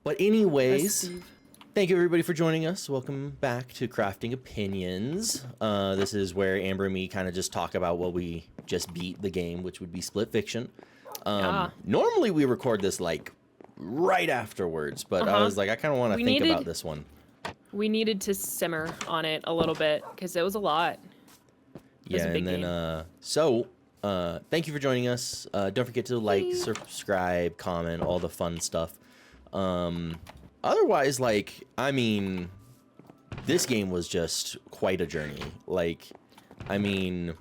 But anyways, thank you everybody for joining us. Welcome back to Crafting Opinions. This is where Amber and me kind of just talk about what we just beat the game, which would be Split Fiction. Normally we record this like right afterwards, but I was like, I kind of want to think about this one. We needed to simmer on it a little bit because it was a lot. Yeah, and then thank you for joining us. Don't forget to like, subscribe, comment, all the fun stuff. Otherwise, like, I mean, this game was just quite a journey. Like, I mean,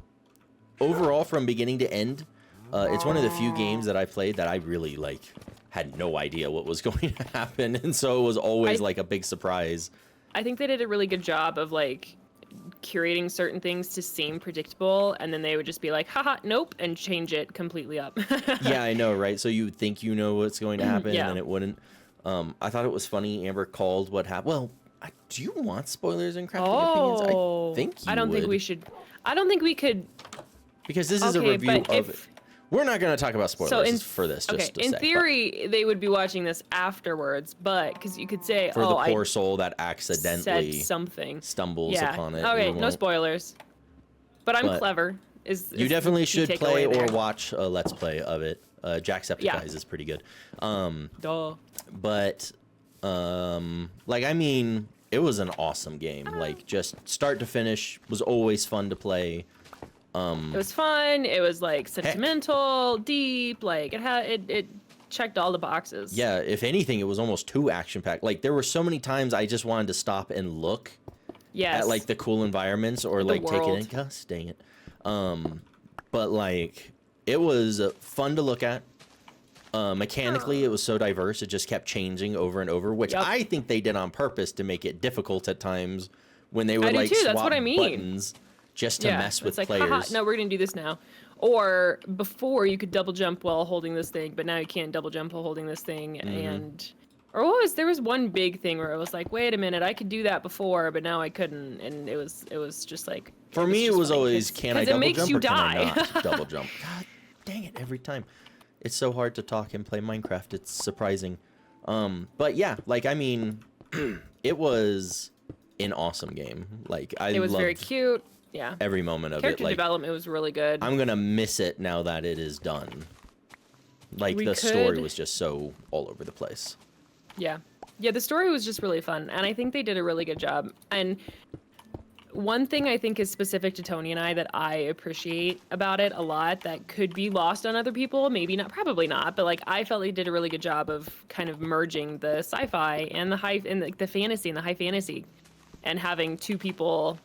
overall from beginning to end, it's one of the few games that I played that I really like had no idea what was going to happen, and so it was always like a big surprise. I think they did a really good job of like curating certain things to seem predictable, and then they would just be like, haha, nope, and change it completely up. Yeah, I know, right? So you would think you know what's going to happen, and then it wouldn't. I thought it was funny. Amber called what happened. Well, do you want spoilers in Crafting Opinions? I think you I don't think we should. I don't think we could. Because this is a review of it. We're not going to talk about spoilers for this. Just to in say, theory, they would be watching this afterwards, but because you could say, for the poor soul that accidentally said something stumbles upon it. Okay, no spoilers. But I'm clever. You definitely should play or watch a Let's Play of it. Jacksepticeye is pretty good. But like, I mean, it was an awesome game. Like, just start to finish was always fun to play. It was fun. It was like sentimental, deep. Like it checked all the boxes. Yeah, if anything, it was almost too action-packed. Like, there were so many times I just wanted to stop and look at like the cool environments or like take it in. Gosh, dang it. But like, it was fun to look at. Mechanically, it was so diverse. It just kept changing over and over, which I think they did on purpose to make it difficult at times when they would like swap buttons. Just to mess with players. Haha, no, we're gonna do this now. Or before you could double jump while holding this thing, but now you can't double jump while holding this thing. Or there was one big thing where I was like, wait a minute, I could do that before, but now I couldn't, and it was just like. For me, it was always, can I double jump or can I not double jump? God dang it, every time. It's so hard to talk and play Minecraft. It's surprising. But yeah, like, I mean, it was an awesome game. Like, it was very cute. Yeah. Every moment of Character it. Like, development was really good. I'm gonna miss it now that it is done. Like, the story was just so all over the place. Yeah. Yeah, the story was just really fun, and I think they did a really good job. And one thing I think is specific to Tony and I that I appreciate about it a lot that could be lost on other people, maybe not, probably not, but like I felt they did a really good job of kind of merging the sci-fi and the fantasy and the high fantasy, and having two people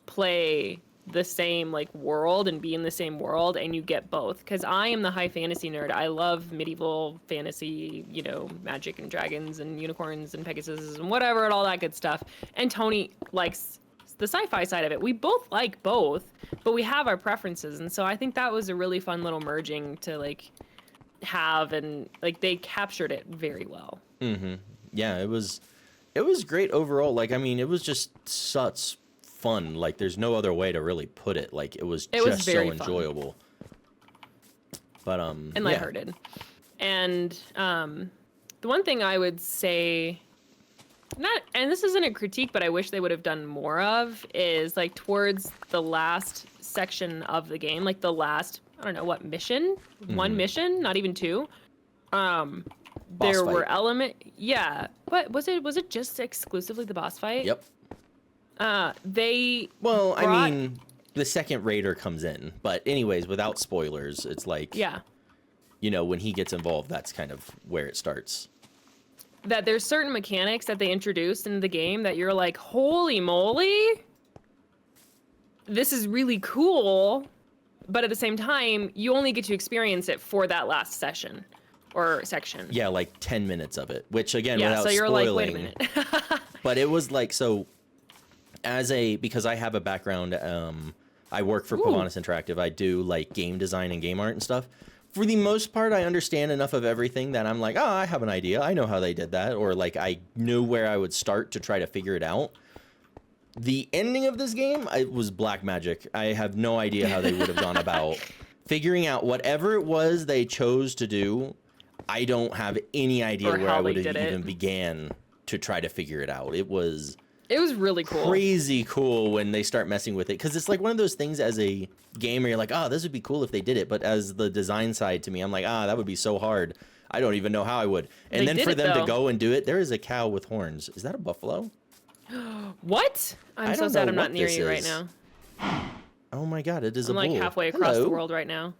play the same like world and be in the same world, and you get both. Because I am the high fantasy nerd. I love medieval fantasy, you know, magic and dragons and unicorns and Pegasus and whatever and all that good stuff. And Tony likes the sci-fi side of it. We both like both, but we have our preferences. And so I think that was a really fun little merging to like have, and like they captured it very well. Yeah, it was great overall. Like, I mean, it was just such fun. Like, there's no other way to really put it. Like, it was just so enjoyable. But and lighthearted. And the one thing I would say, and this isn't a critique, but I wish they would have done more of, is like towards the last section of the game, like the last, I don't know what mission, one mission, not even two. There were but was it just exclusively the boss fight? Yep. I mean, the second raider comes in, but anyways, without spoilers, it's like, you know, when he gets involved, that's kind of where it starts. That there's certain mechanics that they introduced in the game that you're like, holy moly, this is really cool, but at the same time, you only get to experience it for that last session or section. Yeah, like 10 minutes of it, which again, without so you're spoiling, like, wait a minute. But it was like, so because I have a background, I work for Pavonis Interactive. I do like game design and game art and stuff. For the most part, I understand enough of everything that I'm like, oh, I have an idea. I know how they did that. Or like, I knew where I would start to try to figure it out. The ending of this game, it was black magic. I have no idea how they would have gone about figuring out whatever it was they chose to do. I don't have any idea Or where how I they would have did it. even began to try to figure it out. It was really cool. crazy cool when they start messing with it, because it's like one of those things as a gamer, you're like, oh, this would be cool if they did it, but as the design side to me, I'm like, that would be so hard. I don't even know how I would. And then for them to go and do it, there is a cow with horns. Is that a buffalo? What? I'm so sad I'm not near you right now. Oh my god, it is a bull. I'm like halfway across the world right now.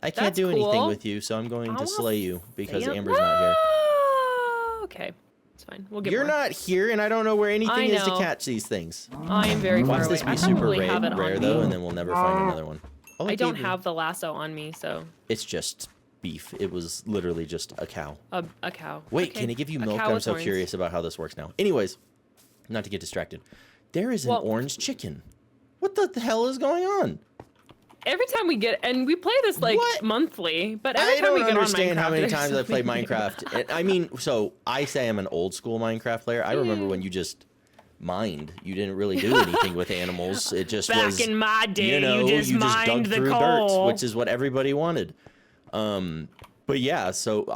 I can't do anything with you, so I'm going to slay you because Amber's not here. Okay. It's fine. We'll get You're not here, and I don't know where anything is to catch these things. I am very far away. Watch this be super rare, though, and then we'll never find another one. Oh, I don't have the lasso on me, so... It's just beef. It was literally just a cow. A cow. Wait, can it give you milk? I'm so curious about how this works now. Anyways, not to get distracted. There is an orange chicken. What the hell is going on? Every time we get, and we play this like monthly, but every time we get on Minecraft, I don't understand how many times I've played Minecraft. I mean, so I say I'm an old school Minecraft player. I remember when you just mined. You didn't really do anything with animals. It just was back in my day. You know, you just mined dug through the coal, dirt, which is what everybody wanted. But yeah, so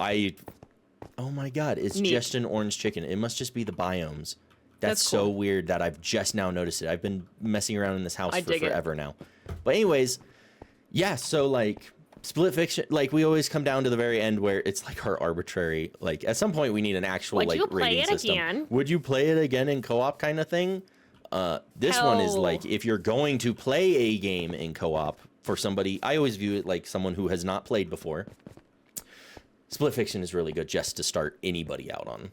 oh my god, it's just an orange chicken. It must just be the biomes. That's cool. So weird that I've just now noticed it. I've been messing around in this house for forever now. But anyways. Yeah, so like split fiction, like we always come down to the very end where it's like our arbitrary, like at some point we need an actual like rating system. Again? Would you play it again in co-op kind of thing? This one is like if you're going to play a game in co-op for somebody, I always view it like someone who has not played before. Split fiction is really good just to start anybody out on.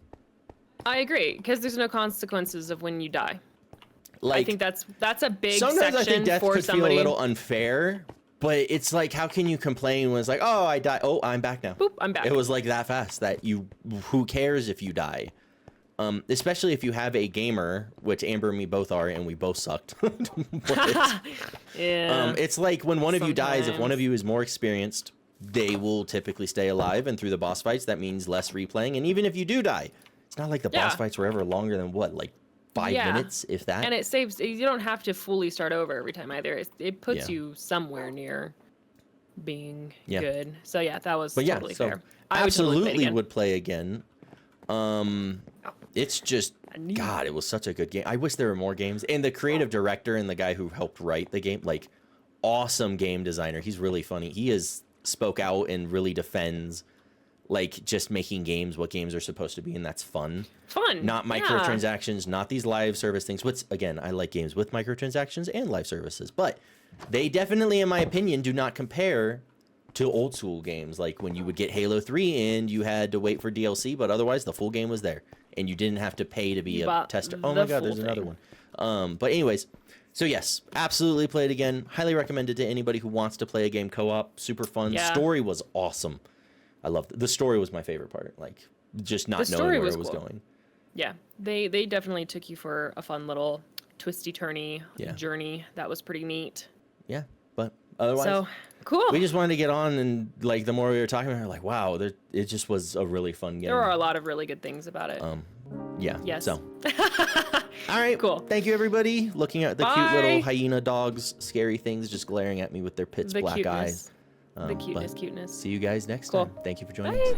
I agree, because there's no consequences of when you die. Like, I think that's a big sometimes section I think death for could somebody. Feel a little unfair. But it's like, how can you complain when it's like, oh, I died. Oh, I'm back now. Boop, I'm back. It was like that fast that who cares if you die? Especially if you have a gamer, which Amber and me both are, and we both sucked. It's like when one of you dies, if one of you is more experienced, they will typically stay alive. And through the boss fights, that means less replaying. And even if you do die, it's not like the boss fights were ever longer than what, like 5 minutes, if that. And it saves, you don't have to fully start over every time either. It puts you somewhere near being good. So yeah, that was totally fair. I absolutely would play again. It's just, God, it was such a good game. I wish there were more games. And the creative director and the guy who helped write the game, like, awesome game designer. He's really funny. He spoke out and really defends like just making games what games are supposed to be, and that's fun. Not microtransactions, not these live service things. Again, I like games with microtransactions and live services, but they definitely, in my opinion, do not compare to old school games. Like when you would get Halo 3 and you had to wait for DLC, but otherwise the full game was there and you didn't have to pay to be a tester. Oh my god, there's another one. But anyways, so yes, absolutely play it again. Highly recommend it to anybody who wants to play a game co-op. Super fun. Story was awesome. I loved it. The story was my favorite part, like just not knowing where it was going. Yeah, they definitely took you for a fun little twisty-turny journey. That was pretty neat. Yeah, but otherwise, cool. We just wanted to get on, and like the more we were talking about it, like wow, it just was a really fun game. There are a lot of really good things about it. Yeah. Yes. So. All right. Cool. Thank you, everybody. Looking at the cute little hyena dogs, scary things just glaring at me with their pitch black eyes. The cuteness. See you guys next time. Thank you for joining us.